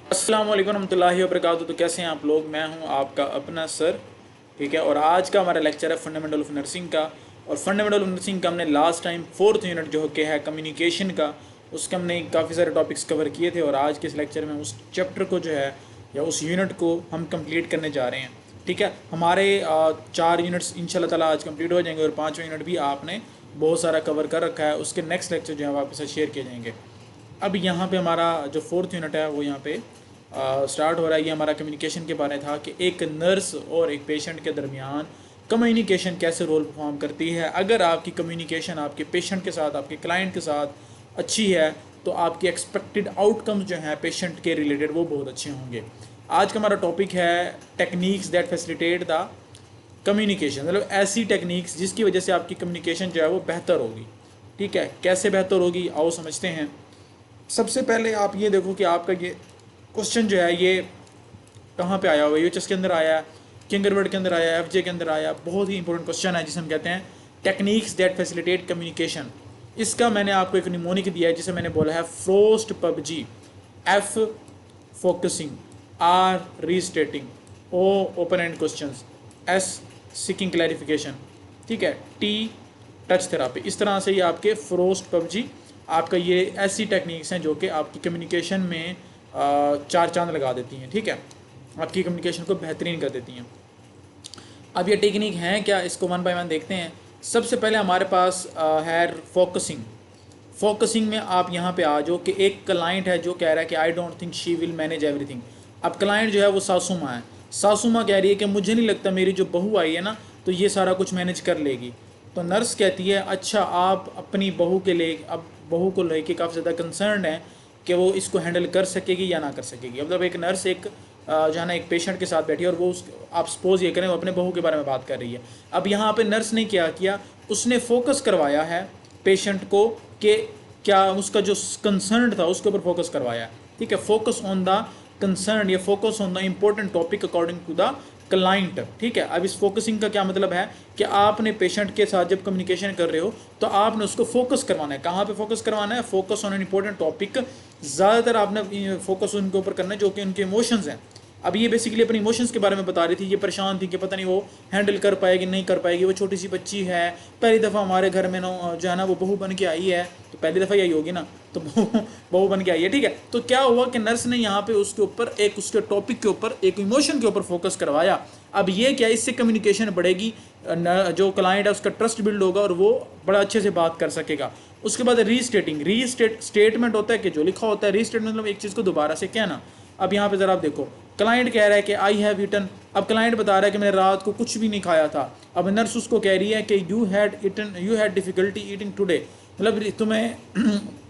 अस्सलाम वालेकुम रहमतुल्लाहि व बरकातुहू। तो कैसे हैं आप लोग? मैं हूं आपका अपना सर, ठीक है। और आज का हमारा लेक्चर है फंडामेंटल ऑफ नर्सिंग का। और फंडामेंटल ऑफ नर्सिंग का हमने लास्ट टाइम फोर्थ यूनिट जो कि है कम्युनिकेशन का, उसके हमने काफ़ी सारे टॉपिक्स कवर किए थे। और आज के इस लेक्चर में उस चैप्टर को जो है या उस यूनिट को हम कंप्लीट करने जा रहे हैं, ठीक है। हमारे 4 यूनिट्स इंशाल्लाह ताला आज कंप्लीट हो जाएंगे और 5वां यूनिट भी आपने बहुत सारा कवर कर रखा है। उसके नेक्स्ट लेक्चर जो है वो आपके साथ शेयर किए जाएंगे। अब यहाँ पे हमारा जो फोर्थ यूनिट है वो यहाँ पे स्टार्ट हो रहा है। ये हमारा कम्युनिकेशन के बारे में था कि एक नर्स और एक पेशेंट के दरमियान कम्युनिकेशन कैसे रोल परफॉर्म करती है। अगर आपकी कम्युनिकेशन आपके पेशेंट के साथ, आपके क्लाइंट के साथ अच्छी है तो आपकी एक्सपेक्टेड आउटकम्स जो हैं पेशेंट के रिलेटेड वो बहुत अच्छे होंगे। आज का हमारा टॉपिक है techniques that facilitate the communication, मतलब ऐसी टेक्निक्स जिसकी वजह से आपकी कम्युनिकेशन जो है वो बेहतर होगी, ठीक है। कैसे बेहतर होगी आओ समझते हैं। सबसे पहले आप ये देखो कि आपका ये क्वेश्चन जो है ये कहाँ पे आया हुआ है। यूएचएस के अंदर आया है, किंगरवर्ड के अंदर आया है, एफजे के अंदर आया है। बहुत ही इंपॉर्टेंट क्वेश्चन है जिसे हम कहते हैं टेक्निक्स दैट फैसिलिटेट कम्युनिकेशन। इसका मैंने आपको एक निमोनिक दिया है जिसे मैंने बोला है फ्रोस्ट पबजी, F focusing, R restating, O open end questions, S seeking clarification, ठीक है, टी टच थेरापी। इस तरह से ये आपके फ्रोस्ट पबजी आपका ये ऐसी टेक्निक्स हैं जो कि आपकी कम्युनिकेशन में चार चांद लगा देती हैं, ठीक है, आपकी कम्युनिकेशन को बेहतरीन कर देती हैं। अब ये टेक्निक हैं क्या, इसको वन बाय वन देखते हैं। सबसे पहले हमारे पास है फोकसिंग। फोकसिंग में आप यहाँ पे आ जाओ कि एक क्लाइंट है जो कह रहा है कि I don't think she will manage everything. अब क्लाइंट जो है वो सासू माँ है। सासू माँ कह रही है कि मुझे नहीं लगता मेरी जो बहू आई है ना तो ये सारा कुछ मैनेज कर लेगी। तो नर्स कहती है अच्छा आप अपनी बहू के लिए, अब बहू को लेके काफ़ी ज़्यादा कंसर्न है कि वो इसको हैंडल कर सकेगी या ना कर सकेगी। मतलब एक नर्स एक जो है ना एक पेशेंट के साथ बैठी है और वो उस आप सपोज ये करें वो अपने बहू के बारे में बात कर रही है। अब यहाँ पे नर्स ने क्या किया, उसने फोकस करवाया है पेशेंट को कि क्या उसका जो कंसर्न था उसके ऊपर फोकस करवाया, ठीक है। फोकस ऑन द कंसर्न या focus on the important topic according to the client, ठीक है। अब इस फोकसिंग का क्या मतलब है कि आपने पेशेंट के साथ जब कम्युनिकेशन कर रहे हो तो आपने उसको फोकस करवाना है। कहाँ पे फोकस करवाना है? Focus on an important topic. ज़्यादातर आपने फोकस उनके ऊपर करना है जो कि उनके इमोशंस हैं। अब ये बेसिकली अपने इमोशंस के बारे में बता रही थी। ये परेशान थी कि पता नहीं वो हैंडल कर पाएगी नहीं कर पाएगी। वो छोटी सी बच्ची है, पहली दफ़ा हमारे घर में जो है ना वो बहू बन के आई है, तो पहली दफ़ा यही होगी ना, तो बहू बन के आई है, ठीक है। तो क्या हुआ कि नर्स ने यहाँ पे उसके ऊपर एक उसके टॉपिक के ऊपर एक इमोशन के ऊपर फोकस करवाया। अब ये क्या, इससे कम्युनिकेशन बढ़ेगी, जो क्लाइंट है उसका ट्रस्ट बिल्ड होगा और वो बड़ा अच्छे से बात कर सकेगा। उसके बाद रीस्टेटिंग। स्टेटमेंट होता है कि जो लिखा होता है, रीस्टेटमेंट मतलब एक चीज़ को दोबारा से कहना। अब यहाँ पे ज़रा आप देखो, क्लाइंट कह रहा है कि आई हैव ईटन। अब क्लाइंट बता रहा है कि मैंने रात को कुछ भी नहीं खाया था। अब नर्स उसको कह रही है कि you had difficulty eating today, मतलब तुम्हें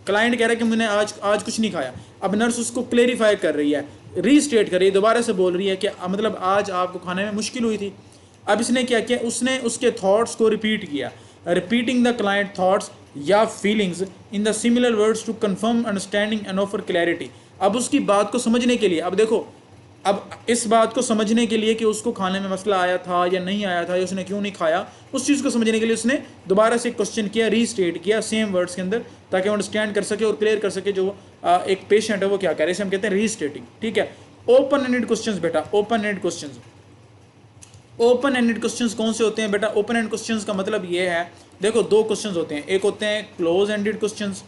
क्लाइंट कह रहा है कि मैंने आज कुछ नहीं खाया। अब नर्स उसको क्लेरिफाई कर रही है, रीस्टेट कर रही है, दोबारा से बोल रही है कि मतलब आज आपको खाने में मुश्किल हुई थी। अब इसने क्या किया, उसने उसके थॉट्स को रिपीट किया। रिपीटिंग द क्लाइंट थॉट्स या feelings in the similar words to confirm understanding and offer clarity. अब उसकी बात को समझने के लिए, अब देखो, अब इस बात को समझने के लिए कि उसको खाने में मसला आया था या नहीं आया था या उसने क्यों नहीं खाया, उस चीज़ को समझने के लिए उसने दोबारा से क्वेश्चन किया, रीस्टेट किया सेम वर्ड्स के अंदर, ताकि वो अंडरस्टैंड कर सके और क्लियर कर सके जो एक पेशेंट है वो क्या कह रहे हैं। इसे हम कहते हैं रीस्टेटिंग, ठीक है। ओपन एंडेड क्वेश्चंस बेटा, open ended questions. Open ended questions कौन से होते हैं बेटा? ओपन एंडेड क्वेश्चंस का मतलब ये है, देखो दो क्वेश्चंस होते हैं, एक होते हैं क्लोज एंडेड क्वेश्चंस,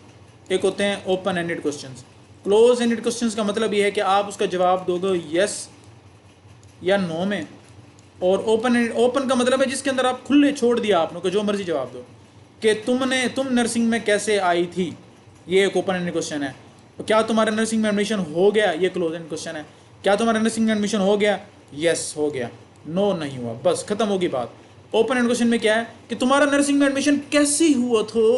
एक होते हैं open ended questions. Close ended questions का मतलब ये है कि आप उसका जवाब दोगे यस या नो में, और ओपन का मतलब है जिसके अंदर आप खुले छोड़ दिया आपने को जो मर्जी जवाब दो, कि तुम नर्सिंग में कैसे आई थी, ये एक ओपन एंडेड क्वेश्चन है। तो क्या तुम्हारा नर्सिंग में एडमिशन हो गया, ये क्लोज एंडेड क्वेश्चन है। क्या तुम्हारा नर्सिंग में एडमिशन हो गया? यस हो गया, नो नहीं हुआ, बस खत्म होगी बात। ओपन एंड क्वेश्चन में क्या है कि तुम्हारा नर्सिंग में एडमिशन कैसे हुआ था,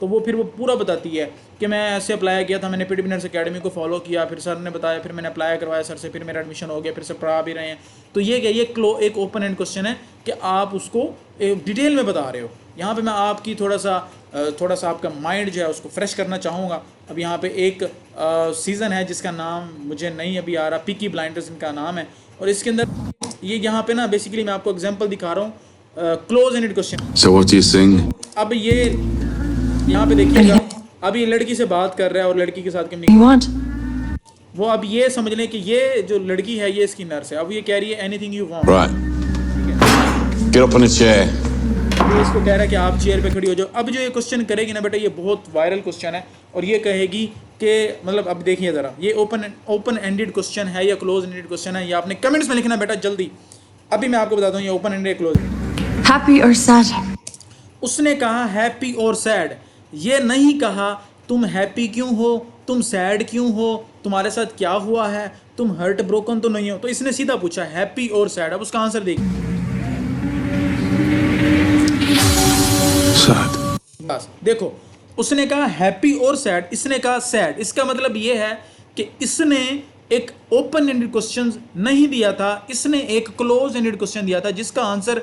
तो वो फिर वो पूरा बताती है कि मैं ऐसे अप्लाई किया था, मैंने पीडीपी नर्स अकेडमी को फॉलो किया, फिर सर ने बताया, फिर मैंने अप्लाई करवाया सर से, फिर मेरा एडमिशन हो गया, फिर से पढ़ा भी रहे हैं। तो ये क्या, ये एक ओपन एंड क्वेश्चन है कि आप उसको डिटेल में बता रहे हो। यहाँ पे मैं आपकी थोड़ा सा आपका माइंड जो है उसको फ्रेश करना चाहूँगा। अब यहाँ पे एक सीज़न है जिसका नाम मुझे नहीं अभी आ रहा, पीकी ब्लाइंडर्स इनका नाम है, और इसके अंदर ये यहाँ पे ना बेसिकली मैं आपको एग्जांपल दिखा रहा हूँ close ended question. So what do you sing? अब ये यहाँ पे देखिएगा, अब ये लड़की से बात कर रहा है और लड़की के साथ You want? वो अब ये समझ लें कि ये जो लड़की है ये इसकी नर्स है। अब ये कह रही है anything you want, Get up on a chair. ये इसको कह रहा है कि आप चेयर पे खड़ी हो जाओ। अब जो ये क्वेश्चन करेगी ना बेटा, ये बहुत वायरल क्वेश्चन है और ये कहेगी कि मतलब अब देखिए ज़रा, ये ओपन एंडेड क्वेश्चन है या क्लोज एंडेड क्वेश्चन है, ये आपने कमेंट्स में लिखना बेटा जल्दी। अभी मैं आपको बताता हूँ ये open ended close. Happy or sad? उसने कहा हैप्पी और सैड, ये नहीं कहा तुम हैप्पी क्यों हो, तुम सैड क्यों हो, तुम्हारे साथ क्या हुआ है, तुम हर्ट ब्रोकन तो नहीं हो। तो इसने सीधा पूछा हैप्पी और सैड। अब उसका आंसर देखिए, Sad. बस देखो, उसने कहा हैप्पी और सैड, इसने कहा सैड। इसका मतलब ये है कि इसने एक ओपन एंडेड क्वेश्चन नहीं दिया था, इसने एक क्लोज एंडेड क्वेश्चन दिया था जिसका आंसर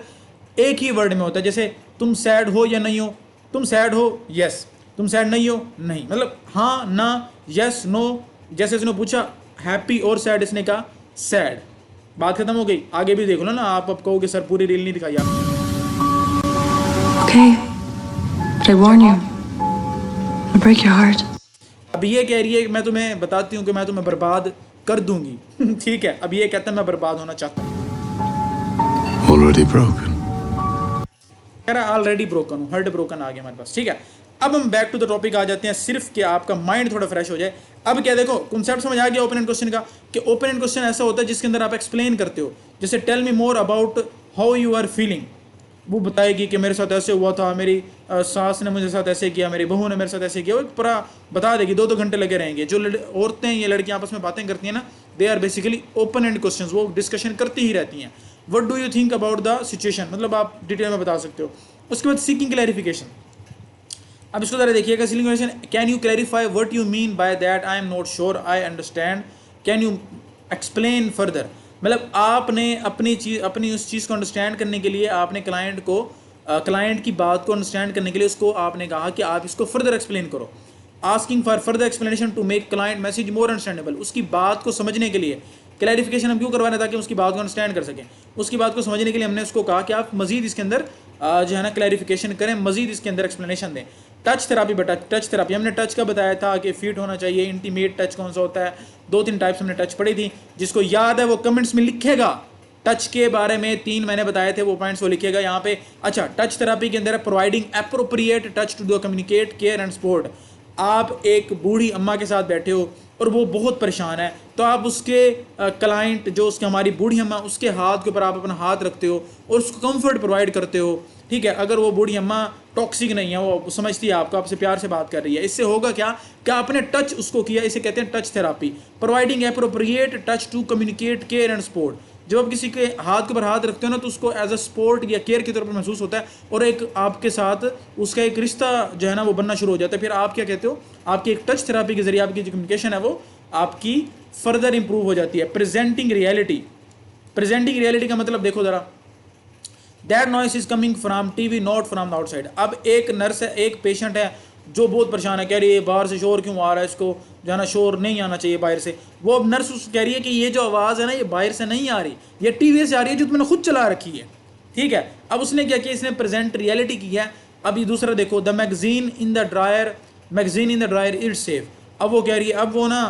एक ही वर्ड में होता है। जैसे तुम सैड हो या नहीं हो, तुम सैड हो यस, तुम सैड नहीं हो नहीं, मतलब हाँ ना यस नो। जैसे इसने पूछा हैप्पी और सैड, इसने कहा सैड, बात खत्म हो गई। आगे भी देख लो ना आप, अब कहोगे सर पूरी रील नहीं दिखाई आपने। Okay. But I warn you, I'll break your heart. अब ये कह रही है कि मैं तुम्हें बताती हूँ कि मैं तुम्हें बर्बाद कर दूंगी ठीक है, अब ये कहता है मैं बर्बाद होना चाहता हूँ। Already broken. कह रहा है ऑलरेडी ब्रोकन हूँ, हर्ट ब्रोकन आ गया हमारे पास। ठीक है, अब हम बैक टू द टॉपिक आ जाते हैं, सिर्फ कि आपका माइंड थोड़ा फ्रेश हो जाए। अब क्या देखो, कॉन्सेप्ट समझ आ गया ओपन एंड क्वेश्चन का, कि ओपन एंड क्वेश्चन ऐसा होता है जिसके अंदर आप एक्सप्लेन करते हो। जैसे tell me more about how you are feeling, वो बताएगी कि मेरे साथ ऐसे हुआ था, मेरी सास ने मुझे साथ ऐसे किया, मेरी बहू ने मेरे साथ ऐसे किया, वो एक पूरा बता देगी। 2-2 घंटे लगे रहेंगे। जो औरतें ये लड़कियां आपस में बातें करती हैं ना, they are basically open end questions, वो डिस्कशन करती ही रहती हैं। What do you think about the situation, मतलब आप डिटेल में बता सकते हो। उसके बाद सीकिंग क्लैरिफिकेशन। अब इसको ज़रा देखिएगा, seeking clarification, can you clarify what you mean by that, I am not sure I understand, can you explain further. मतलब आपने अपनी उस चीज़ को अंडरस्टैंड करने के लिए आपने क्लाइंट की बात को अंडरस्टैंड करने के लिए उसको आपने कहा कि आप इसको फर्दर एक्सप्लेन करो। Asking for further explanation to make client message more understandable, उसकी बात को समझने के लिए क्लैरिफिकेशन हम क्यों करवा रहे हैं, ताकि उसकी बात को अंडरस्टैंड कर सकें। उसकी बात को समझने के लिए हमने उसको कहा कि आप मजीद इसके अंदर जो है ना क्लैरिफिकेशन करें, मजीद इसके अंदर एक्सप्लेनेशन दें। टच थेरापी बेटा, टच थेरापी हमने टच का बताया था कि फीट होना चाहिए, इंटीमेट टच कौन सा होता है, 2-3 टाइप्स हमने टच पढ़ी थी। जिसको याद है वो कमेंट्स में लिखेगा, टच के बारे में 3 मैंने बताए थे, वो पॉइंट्स वो लिखेगा यहाँ पे। अच्छा, टच थेरापी के अंदर providing appropriate touch to the communicate care and support. आप एक बूढ़ी अम्मा के साथ बैठे हो और वो बहुत परेशान है, तो आप उसके क्लाइंट जो उसके हमारी बूढ़ी अम्मा, उसके हाथ के ऊपर आप अपना हाथ रखते हो और उसको कंफर्ट प्रोवाइड करते हो। ठीक है, अगर वो बूढ़ी अम्मा टॉक्सिक नहीं है, वो समझती है आपको, आपसे प्यार से बात कर रही है, इससे होगा क्या आपने टच उसको किया, इसे कहते हैं touch therapy. Providing appropriate touch to communicate care and support. जब आप किसी के हाथ के ऊपर हाथ रखते हो ना, तो उसको एज अ सपोर्ट या केयर के तौर पर महसूस होता है और एक आपके साथ उसका एक रिश्ता जो है ना वो बनना शुरू हो जाता है। फिर आप क्या कहते हो, आपकी एक टच थेरापी के जरिए आपकी जो कम्युनिकेशन है वो आपकी फर्दर इंप्रूव हो जाती है। प्रेजेंटिंग रियलिटी, प्रेजेंटिंग रियलिटी का मतलब देखो ज़रा, that noise is coming from TV not from the outside. अब एक नर्स है, एक पेशेंट है जो बहुत परेशान है, कह रही है बाहर से शोर क्यों आ रहा है, इसको जो है ना शोर नहीं आना चाहिए बाहर से। वो अब नर्स उसको कह रही है कि ये जो आवाज़ है ना ये बाहर से नहीं आ रही, ये टीवी से आ रही है जो तुमने खुद चला रखी है। ठीक है, अब उसने क्या किया, इसने प्रेजेंट रियलिटी की है। अब ये दूसरा देखो, the magazine in the dryer it's safe. अब वो कह रही है, अब वो ना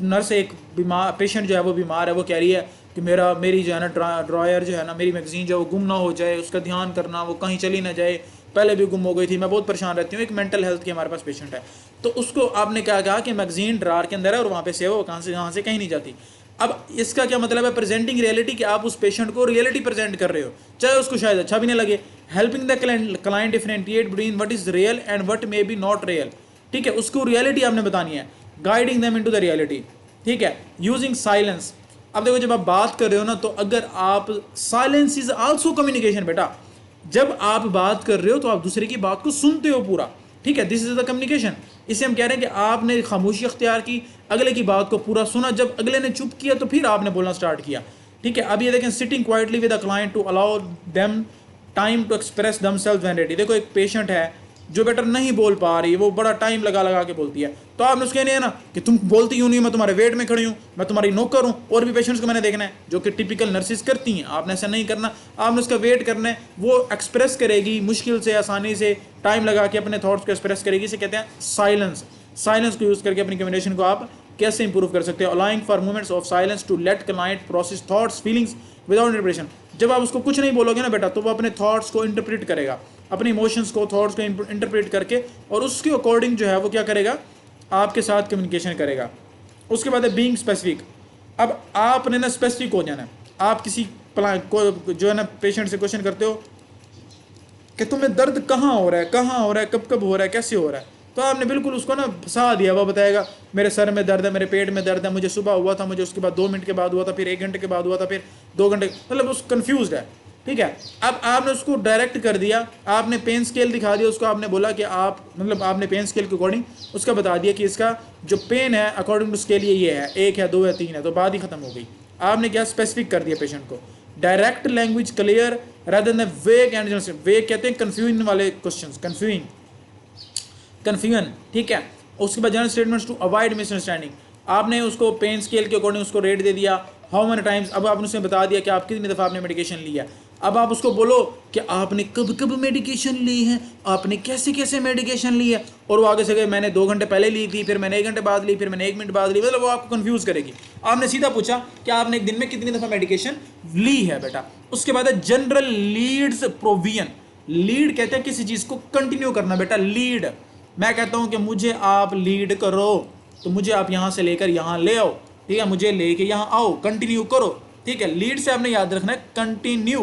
नर्स एक बीमार पेशेंट जो है वो बीमार है, वो कह रही है कि मेरी जो है ना ड्रायर जो है ना, मेरी मैगजीन जो है वो गुम ना हो जाए, उसका ध्यान करना, वो कहीं चली ना जाए, पहले भी गुम हो गई थी, मैं बहुत परेशान रहती हूँ। एक मेंटल हेल्थ की हमारे पास पेशेंट है, तो उसको आपने क्या कहा कि मैगजीन ड्रार के अंदर है और वहाँ पे सेव हो, कहाँ से कहीं नहीं जाती। अब इसका क्या मतलब है, प्रेजेंटिंग रियलिटी, कि आप उस पेशेंट को रियलिटी प्रेजेंट कर रहे हो, चाहे उसको शायद अच्छा भी नहीं लगे। Helping the client differentiate between what is real and what may be not real. ठीक है, उसको रियलिटी आपने बतानी है, guiding them into the reality. ठीक है, यूजिंग साइलेंस। अब देखो, जब आप बात कर रहे हो ना, तो अगर आप साइलेंस इज आल्सो कम्युनिकेशन बेटा। जब आप बात कर रहे हो तो आप दूसरे की बात को सुनते हो पूरा। ठीक है, दिस इज द कम्युनिकेशन। इसे हम कह रहे हैं कि आपने खामोशी अख्तियार की, अगले की बात को पूरा सुना, जब अगले ने चुप किया तो फिर आपने बोलना स्टार्ट किया। ठीक है, अब ये देखें, sitting quietly with the client to allow them time to express themselves when ready. देखो, एक पेशेंट है जो बेटर नहीं बोल पा रही, वो बड़ा टाइम लगा के बोलती है, तो आपने उसके नहीं है ना कि तुम बोलती क्यों नहीं, मैं तुम्हारे वेट में खड़ी हूँ, मैं तुम्हारी नौकर हूँ। और भी पेशेंट्स को मैंने देखना है जो कि टिपिकल नर्सिस करती हैं, आपने ऐसा नहीं करना, आपने उसका वेट करना है। वो एक्सप्रेस करेगी मुश्किल से, आसानी से, टाइम लगा के अपने थॉट्स को एक्सप्रेस करेगी, इसे कहते हैं साइलेंस। साइलेंस को यूज़ करके अपनी कम्युनिकेशन को आप कैसे इंप्रूव कर सकते हैं। Allowing for moments of silence to let client process thoughts feelings without interpretation. जब आप उसको कुछ नहीं बोलोगे ना बेटा, तो वो अपने थॉट्स को इंटरप्रेट करेगा, अपने इमोशंस को, थॉट्स को इंटरप्रेट करके, और उसके अकॉर्डिंग जो है वो क्या करेगा, आपके साथ कम्युनिकेशन करेगा। उसके बाद है बीइंग स्पेसिफिक। अब आपने ना स्पेसिफिक हो जाना है। आप किसी को जो है ना पेशेंट से क्वेश्चन करते हो कि तुम्हें दर्द कहाँ हो रहा है, कहाँ हो रहा है, कब कब हो रहा है, कैसे हो रहा है, तो आपने बिल्कुल उसको ना फंसा दिया। वो बताएगा मेरे सर में दर्द है, मेरे पेट में दर्द है, मुझे सुबह हुआ था, मुझे उसके बाद 2 मिनट के बाद हुआ था, फिर 1 घंटे के बाद हुआ था, फिर 2 घंटे, मतलब उस कन्फ्यूज है। ठीक है, अब आपने उसको डायरेक्ट कर दिया, आपने पेन स्केल दिखा दिया उसको, आपने बोला कि आप मतलब आपने पेन स्केल के अकॉर्डिंग उसका बता दिया कि इसका जो पेन है अकॉर्डिंग टू स्केल ये है, 1 है, 2 है, 3 है, तो बात ही खत्म हो गई। आपने क्या स्पेसिफिक कर दिया पेशेंट को। Direct language clear rather than वेग एंड वेग कहते हैं कन्फ्यूजन वाले क्वेश्चंस, कन्फ्यूजन। ठीक है, उसके बाद general statements to avoid misunderstanding. आपने उसको पेन स्केल के अकॉर्डिंग उसको रेट दे दिया, हाउ मेनी टाइम्स, अब आपने उसे बता दिया कि आप कितनी दफ़ा आपने मेडिकेशन लिया। अब आप उसको बोलो कि आपने कब कब मेडिकेशन ली है, आपने कैसे कैसे मेडिकेशन ली है, और वो आगे से गए मैंने 2 घंटे पहले ली थी, फिर मैंने 1 घंटे बाद ली, फिर मैंने 1 मिनट बाद ली, मतलब वो आपको कंफ्यूज करेगी। आपने सीधा पूछा कि आपने एक दिन में कितनी दफ़ा मेडिकेशन ली है बेटा। उसके बाद है जनरल लीड्स प्रोविजन। लीड कहते हैं किसी चीज़ को कंटिन्यू करना बेटा, लीड। मैं कहता हूँ कि मुझे आप लीड करो, तो मुझे आप यहाँ से लेकर यहाँ ले आओ, ठीक है, मुझे लेके यहाँ आओ, कंटिन्यू करो। ठीक है, लीड से आपने याद रखना है कंटिन्यू,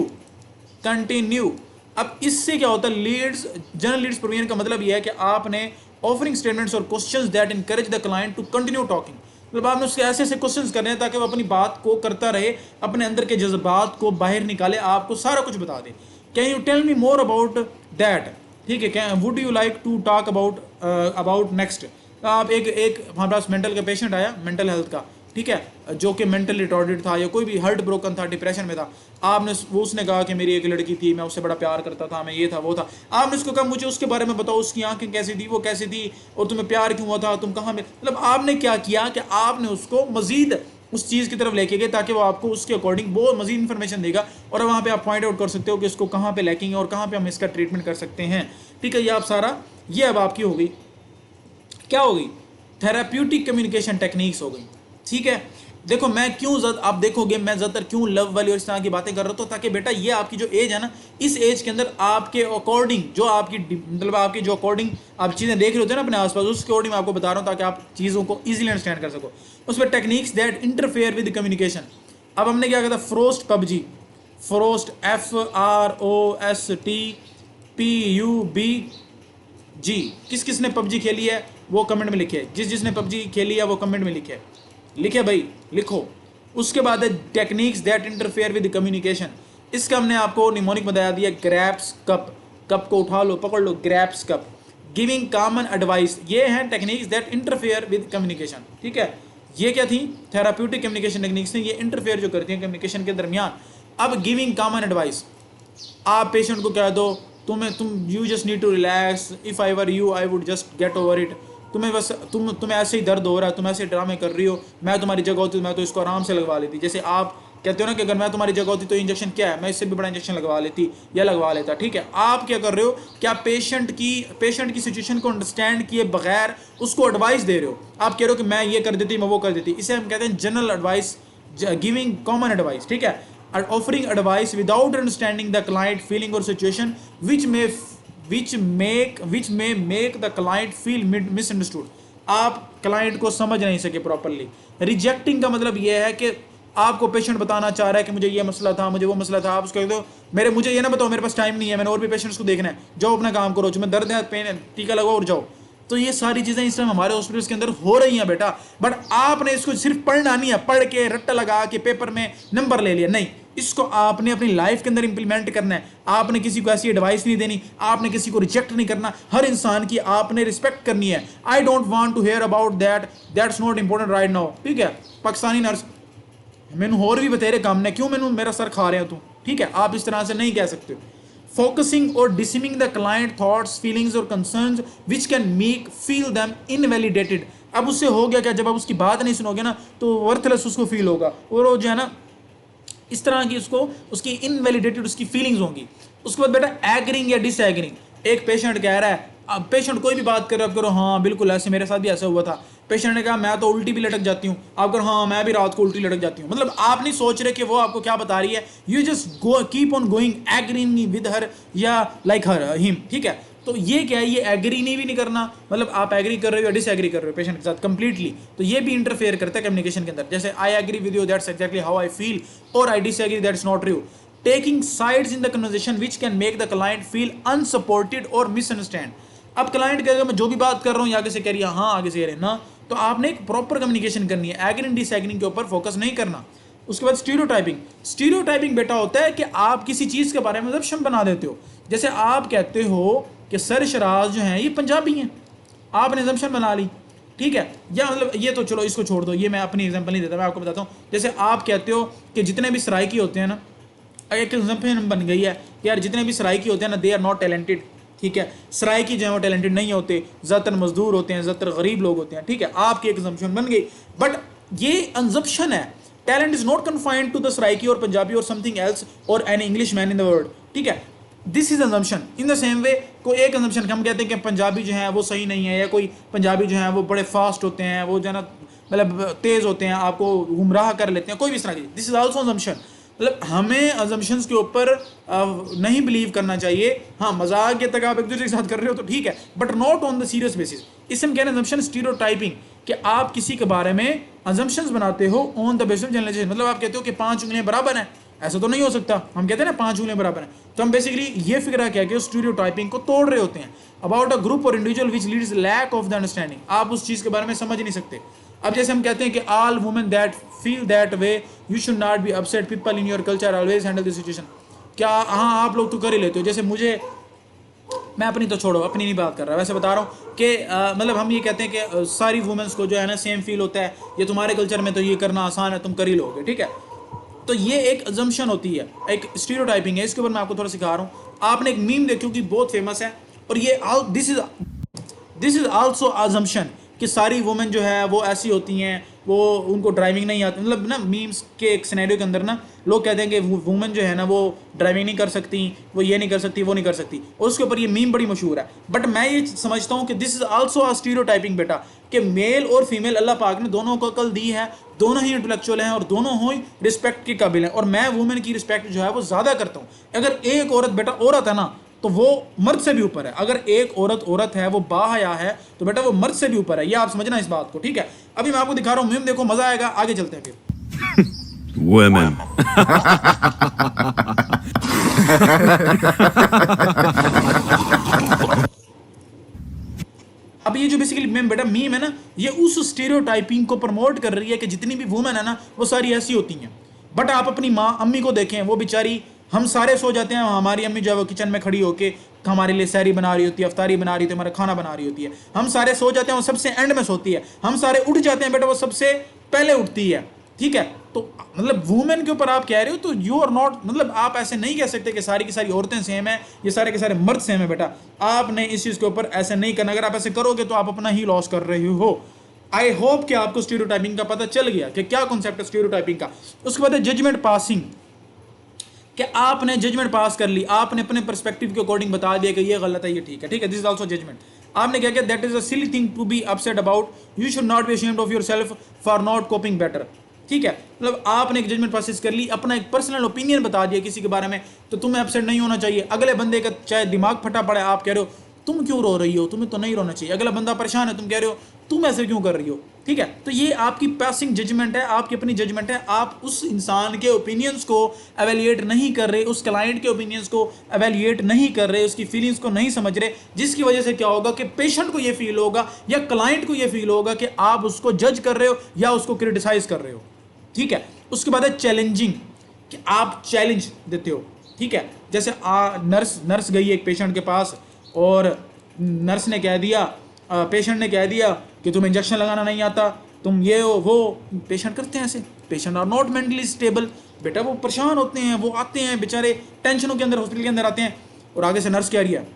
कंटिन्यू। अब इससे क्या होता है, लीड्स, जनरल लीड्स प्रोविजन का मतलब यह है कि आपने ऑफरिंग स्टेटमेंट्स और questions that encourage the client to continue talking, मतलब आपने उसके ऐसे ऐसे क्वेश्चंस करने हैं ताकि वो अपनी बात को करता रहे, अपने अंदर के जज्बात को बाहर निकाले, आपको सारा कुछ बता दे। Can you tell me more about that. ठीक है, क्या would you like to talk about next. आप एक हमारे पास मेंटल का पेशेंट आया, मेंटल हेल्थ का, ठीक है, जो कि मेंटल रिटॉर्डेड था या कोई भी हार्ट ब्रोकन था, डिप्रेशन में था। आपने उसने कहा कि मेरी एक लड़की थी, मैं उससे बड़ा प्यार करता था, मैं ये था वो था। आपने उसको कहा मुझे उसके बारे में बताओ, उसकी आंखें कैसी थी, वो कैसी थी, और तुम्हें प्यार क्यों हुआ था, तुम कहाँ में, मतलब आपने क्या किया कि आपने उसको मजीद उस चीज़ की तरफ लेके गए ताकि वो आपको उसके अकॉर्डिंग बहुत मजीद इन्फॉर्मेशन देगा, और वहाँ पे आप पॉइंट आउट कर सकते हो कि इसको कहाँ पे लैकिंग है और कहाँ पे हम इसका ट्रीटमेंट कर सकते हैं। ठीक है, ये आप सारा, ये अब आपकी हो गई, क्या हो गई, थेराप्यूटिक कम्युनिकेशन टेक्निक्स हो गई। ठीक है, देखो मैं क्यों आप देखोगे मैं ज़्यादातर क्यों लव वाली और इस तरह की बातें कर रहा हूँ, ताकि बेटा ये आपकी जो एज है ना, इस एज के अंदर आपके अकॉर्डिंग जो आपकी मतलब आपकी जो अकॉर्डिंग आप चीज़ें देख रहे होते हैं ना अपने आसपास, उसके अकॉर्डिंग मैं आपको बता रहा हूँ ताकि आप चीज़ों को ईजिली अंडरस्टैंड कर सको। उस पर techniques that interfere with communication. अब हमने क्या कहा था, फ्रोस्ट पबजी, फ्रोस्ट FROSTPUBG, किस किसने पबजी खेली है वो कमेंट में लिखे, जिसने पबजी खेली है वो कमेंट में लिखे भाई, लिखो। उसके बाद है techniques that interfere with communication. इसका हमने आपको निमोनिक बताया दिया, ग्रैप्स कप, कप को उठा लो, पकड़ लो, grasps cup. Giving common advice, ये हैं techniques that interfere with communication. ठीक है, ये क्या थी, थेराप्यूटिक कम्युनिकेशन टेक्निक्स ने, ये इंटरफेयर जो करती हैं कम्युनिकेशन के दरमियान। अब गिविंग कॉमन एडवाइस, आप पेशेंट को कह दो तुम you just need to relax, if I were you I would just get over it, तुम्हें बस तुम्हें ऐसे ही दर्द हो रहा है, तुम ऐसे ड्रामे कर रही हो, मैं तुम्हारी जगह होती मैं तो इसको आराम से लगवा लेती। जैसे आप कहते हो ना कि अगर मैं तुम्हारी जगह होती तो इंजेक्शन क्या है, मैं इससे भी बड़ा इंजेक्शन लगवा लेती या लगवा लेता। ठीक है, आप क्या कर रहे हो, क्या पेशेंट की सिचुएशन को अंडरस्टैंड किए बगैर उसको एडवाइस दे रहे हो। आप कह रहे हो कि मैं ये कर देती, मैं वो कर देती, इसे हम कहते हैं general advice, giving common advice. ठीक है, offering advice without understanding the client feeling और situation which may make the client feel misunderstood। आप क्लाइंट को समझ नहीं सके प्रॉपरली। रिजेक्टिंग का मतलब यह है कि आपको पेशेंट बताना चाह रहा है कि मुझे ये मसला था, मुझे वो मसला था, आप उसको कह दो मुझे ये ना बताओ, मेरे पास टाइम नहीं है, मैंने और भी पेशेंट्स को देखना है, जाओ अपना काम करो, जो मैं दर्द है, पेन है, टीका लगाओ और जाओ। तो ये सारी चीज़ें इस टाइम हमारे हॉस्पिटल्स के अंदर हो रही हैं बेटा, बट आपने इसको सिर्फ पढ़ना नहीं है, पढ़ के रट्टा लगा के पेपर में नंबर ले लिया, नहीं, इसको आपने अपनी लाइफ के अंदर इंप्लीमेंट करना है। आपने किसी को ऐसी एडवाइस नहीं देनी, आपने किसी को रिजेक्ट नहीं करना, हर इंसान की आपने रिस्पेक्ट करनी है। I don't want to hear about that's not important right now. ठीक है, पाकिस्तानी नर्स, मैनू होर भी बतेरे काम ने, क्यों मैनू मेरा सर खा रहे हो तू। ठीक है, आप इस तरह से नहीं कह सकते। फोकसिंग और डिसमिंग द क्लाइंट थॉट्स, फीलिंग्स और concerns which can make feel them invalidated. अब उससे हो गया क्या, जब आप उसकी बात नहीं सुनोगे ना तो वर्थलेस उसको फील होगा, और वो जो है ना इस तरह की उसकी इनवैलिडेटेड उसकी फीलिंग्स होंगी। उसके बाद बेटा एग्रिंग या डिसएग्रिंग। एक पेशेंट कह रहा है अब पेशेंट कोई भी बात कर रहे हो आप करो हाँ बिल्कुल ऐसे मेरे साथ भी ऐसा हुआ था, पेशेंट ने कहा मैं तो उल्टी भी लटक जाती हूँ, आप करो हाँ मैं भी रात को उल्टी लटक जाती हूँ। मतलब आप नहीं सोच रहे कि वो आपको क्या बता रही है, you just go keep on going agreeing with her या लाइक हर हिम, ठीक है। तो ये क्या है, ये एग्री नहीं भी नहीं करना, मतलब आप एग्री कर रहे हो या डिसएग्री कर रहे हो पेशेंट के साथ कंप्लीटली, तो ये भी इंटरफेयर करता है कम्युनिकेशन के अंदर। जैसे I agree with you that's exactly how I feel, और I disagree that's not true. Taking sides in the conversation which can make the client feel unsupported और मिसअंडरस्टैंड। अब क्लाइंट कहेगा मैं जो भी बात कर रहा हूँ आगे से कह रही है हाँ आगे से कह रहे हैं ना, तो आपने एक प्रॉपर कम्युनिकेशन करनी है, एग्री डिसएग्री के ऊपर फोकस नहीं करना। उसके बाद स्टीरियोटाइपिंग। स्टीरियोटाइपिंग बेटा होता है कि आप किसी चीज़ के बारे में assumption बना देते हो। जैसे आप कहते हो कि सरशराज जो हैं ये पंजाबी हैं, आपने assumption बना ली, ठीक है। या मतलब ये तो चलो इसको छोड़ दो, ये मैं अपनी एग्जांपल नहीं देता, मैं आपको बताता हूँ। जैसे आप कहते हो कि जितने भी सराइकी होते हैं ना, एक assumption बन गई है कि यार जितने भी सराइकी होते हैं ना दे आर नॉट टैलेंटेड, ठीक है। सराइकी जो है वो टैलेंटेड नहीं होते, ज़्यादातर मजदूर होते हैं, ज़्यादातर गरीब लोग होते हैं, ठीक है। आपकी एक assumption बन गई, बट ये assumption है। Talent is not confined to the Saraiki और पंजाबी और समथिंग एल्स और an English man in the world, ठीक है। This is assumption। In the same way कोई एक assumption हम कहते हैं कि पंजाबी जो है वो सही नहीं है, या कोई पंजाबी जो है वो बड़े फास्ट होते हैं, वो जो है ना मतलब तेज़ होते हैं, आपको गुमराह कर लेते हैं, कोई भी इस तरह की। This is also assumption। मतलब हमें assumptions के ऊपर नहीं बिलीव करना चाहिए। हाँ मजाक के तक आप एक दूसरे के साथ कर रहे हो तो ठीक है, but not on the serious basis. इससे हम कह रहे हैं assumption स्टीरियोटाइपिंग, कि आप किसी के बारे में assumptions बनाते हो on the basis of generalisation. मतलब आप कहते हो कि 5 उंगलियां बराबर हैं, ऐसा तो नहीं हो सकता, हम कहते हैं ना 5 उंगलियां बराबर हैं, तो हम बेसिकली ये फिक्रा क्या कि स्टीरियोटाइपिंग को तोड़ रहे होते हैं अबाउट अ ग्रुप और individual which leads lack of the understanding. आप उस चीज़ के बारे में समझ नहीं सकते। अब जैसे हम कहते हैं कि all women that feel that way you should not be upset, people in your culture always handle the situation. क्या हाँ आप लोग तो कर ही लेते हो, जैसे मुझे, मैं अपनी तो छोड़ो, अपनी नहीं बात कर रहा, वैसे बता रहा हूँ कि मतलब हम ये कहते हैं कि सारी वुमेंस को जो है ना सेम फील होता है, ये तुम्हारे कल्चर में तो ये करना आसान है, तुम कर ही लोगे, ठीक है। तो ये एक assumption होती है, एक स्टीरियोटाइपिंग है। इसके ऊपर मैं आपको थोड़ा सिखा रहा हूँ। आपने एक मीम देखी होगी, बहुत फेमस है, और ये दिस इज आल्सो assumption कि सारी वुमेन जो है वो ऐसी होती हैं, वो उनको ड्राइविंग नहीं आती। मतलब ना मीम्स के एक सिनेरियो के अंदर ना लोग कहते हैं कि वुमेन जो है ना वो ड्राइविंग नहीं कर सकती, वो ये नहीं कर सकती, वो नहीं कर सकती, और उसके ऊपर ये मीम बड़ी मशहूर है। बट मैं ये समझता हूँ कि this is also a stereotyping बेटा, कि मेल और फीमेल अल्लाह पाक ने दोनों को अकल दी है, दोनों ही इंटेलेक्चुअल हैं और दोनों ही रिस्पेक्ट के काबिल हैं, और मैं वुमेन की रिस्पेक्ट जो है वो ज़्यादा करता हूँ। अगर एक औरत बेटा औरत है ना तो वो मर्द से भी ऊपर है। अगर एक औरत है, वो बाहया है, तो बेटा वो मर्द से भी ऊपर है। ये आप समझना इस बात को, ठीक है। अभी मैं आपको दिखा रहा हूँ मीम, देखो मजा आएगा, आगे चलते हैं फिर। Women. अब ये जो बेसिकली मीम बेटा मीम है ना, ये उस स्टीरियोटाइपिंग को प्रमोट कर रही है कि जितनी भी वुमेन है ना वो सारी ऐसी होती हैं। बट आप अपनी माँ अम्मी को देखें, वो बेचारी, हम सारे सो जाते हैं, हमारी अम्मी जो है वो किचन में खड़ी होके हमारे लिए सैरी बना रही होती है, अफ्तारी बना रही होती है, हमारा खाना बना रही होती है। हम सारे सो जाते हैं, वो सबसे एंड में सोती है। हम सारे उठ जाते हैं बेटा, वो सबसे पहले उठती है, ठीक है। तो मतलब वुमेन के ऊपर आप कह रहे हो तो यू आर नॉट, मतलब आप ऐसे नहीं कह सकते कि सारी की सारी औरतें सेम है, ये सारे के सारे मर्द सेम है बेटा। आपने इस चीज़ के ऊपर ऐसे नहीं करना। अगर आप ऐसे करोगे तो आप अपना ही लॉस कर रहे हो। आई होप कि आपको स्टीरियोटाइपिंग का पता चल गया कि क्या कॉन्सेप्ट है स्टीरियोटाइपिंग का। उसके बाद है जजमेंट पासिंग, कि आपने जजमेंट पास कर ली, आपने अपने पर्सपेक्टिव के अकॉर्डिंग बता दिया कि ये गलत है, ये ठीक है, ठीक है। This is also judgement. आपने क्या किया, that is a silly thing to be upset about, you should not be ashamed of yourself for not coping better, ठीक है। मतलब आपने एक जजमेंट पासिस कर ली, अपना एक पर्सनल ओपिनियन बता दिया किसी के बारे में, तो तुम्हें अपसेट नहीं होना चाहिए। अगले बंदे का चाहे दिमाग फटा पड़े, आप कह रहे हो तुम क्यों रो रही हो, तुम्हें तो नहीं रोना चाहिए। अगला बंदा परेशान है, तुम कह रहे हो तुम ऐसे क्यों कर रही हो, ठीक है। तो ये आपकी पासिंग जजमेंट है, आपकी अपनी जजमेंट है। आप उस इंसान के ओपिनियंस को एवेल्युएट नहीं कर रहे, उस क्लाइंट के ओपिनियंस को एवेल्युएट नहीं कर रहे, उसकी फीलिंग्स को नहीं समझ रहे, जिसकी वजह से क्या होगा कि पेशेंट को ये फील होगा या क्लाइंट को ये फील होगा कि आप उसको जज कर रहे हो या उसको क्रिटिसाइज कर रहे हो, ठीक है। उसके बाद है चैलेंजिंग, कि आप चैलेंज देते हो, ठीक है। जैसे नर्स गई एक पेशेंट के पास, और नर्स ने कह दिया, पेशेंट ने कह दिया कि तुम इंजेक्शन लगाना नहीं आता, तुम ये हो वो। पेशेंट करते हैं ऐसे, patient are not mentally stable बेटा, वो परेशान होते हैं, वो आते हैं बेचारे टेंशनों के अंदर, हॉस्पिटल के अंदर आते हैं, और आगे से नर्स कह रही है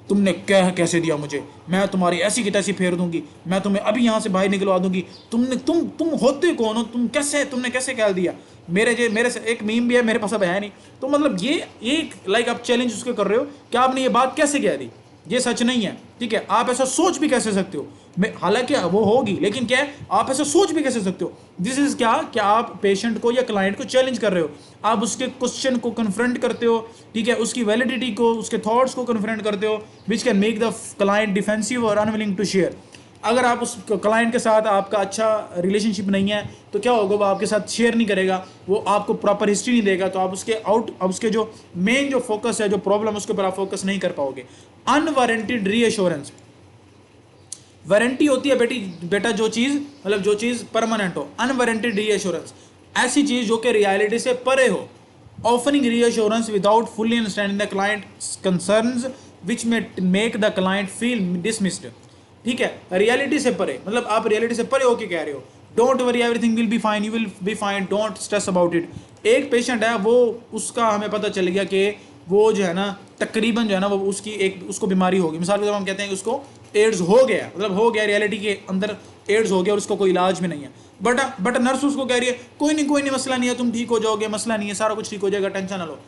तुमने क्या कैसे दिया मुझे, मैं तुम्हारी ऐसी की तैसी फेर दूंगी, मैं तुम्हें अभी यहाँ से बाहर निकलवा दूंगी, तुम होते कौन हो, तुमने कैसे कह दिया। मेरे से एक मीम भी है, मेरे पास अब है नहीं। तो मतलब ये एक लाइक आप चैलेंज उसके कर रहे हो कि आपने ये बात कैसे कह दी, ये सच नहीं है, ठीक है। आप ऐसा सोच भी कैसे सकते हो, मैं हालांकि वो होगी, लेकिन क्या है, आप ऐसा सोच भी कैसे सकते हो। दिस इज क्या आप पेशेंट को या क्लाइंट को चैलेंज कर रहे हो, आप उसके क्वेश्चन को कन्फ्रंट करते हो, ठीक है, उसकी वैलिडिटी को, उसके थॉट्स को कन्फ्रंट करते हो, विच can make the client defensive और अनविलिंग टू शेयर। अगर आप उस क्लाइंट के साथ आपका अच्छा रिलेशनशिप नहीं है तो क्या होगा, वो आपके साथ शेयर नहीं करेगा, वो आपको प्रॉपर हिस्ट्री नहीं देगा, तो आप उसके जो मेन जो फोकस है, जो प्रॉब्लम, उसके ऊपर आप फोकस नहीं कर पाओगे। अनवारंटेड रीअश्योरेंस, वारंटी होती है बेटा जो चीज़, मतलब जो चीज़ परमानेंट हो। अनवारंटेड रीअश्योरेंस, ऐसी चीज़ जो कि रियलिटी से परे हो। Offering reassurance without fully understanding the client concerns which may make the client feel dismissed, ठीक है। रियलिटी से परे, मतलब आप रियलिटी से परे होके कह रहे हो, don't worry everything will be fine, you will be fine, don't stress about it. एक पेशेंट है, वो उसका हमें पता चल गया कि वो जो है ना, तकरीबन जो है ना, वो उसको बीमारी होगी, मिसाल के तौर पर हम कहते हैं कि उसको एड्स हो गया, मतलब हो गया, रियलिटी के अंदर एड्स हो गया और उसको कोई इलाज भी नहीं है, बट नर्स उसको कह रही है कोई नहीं मसला नहीं है, तुम ठीक हो जाओगे, मसला नहीं है, सारा कुछ ठीक हो जाएगा, टेंशन ना लो।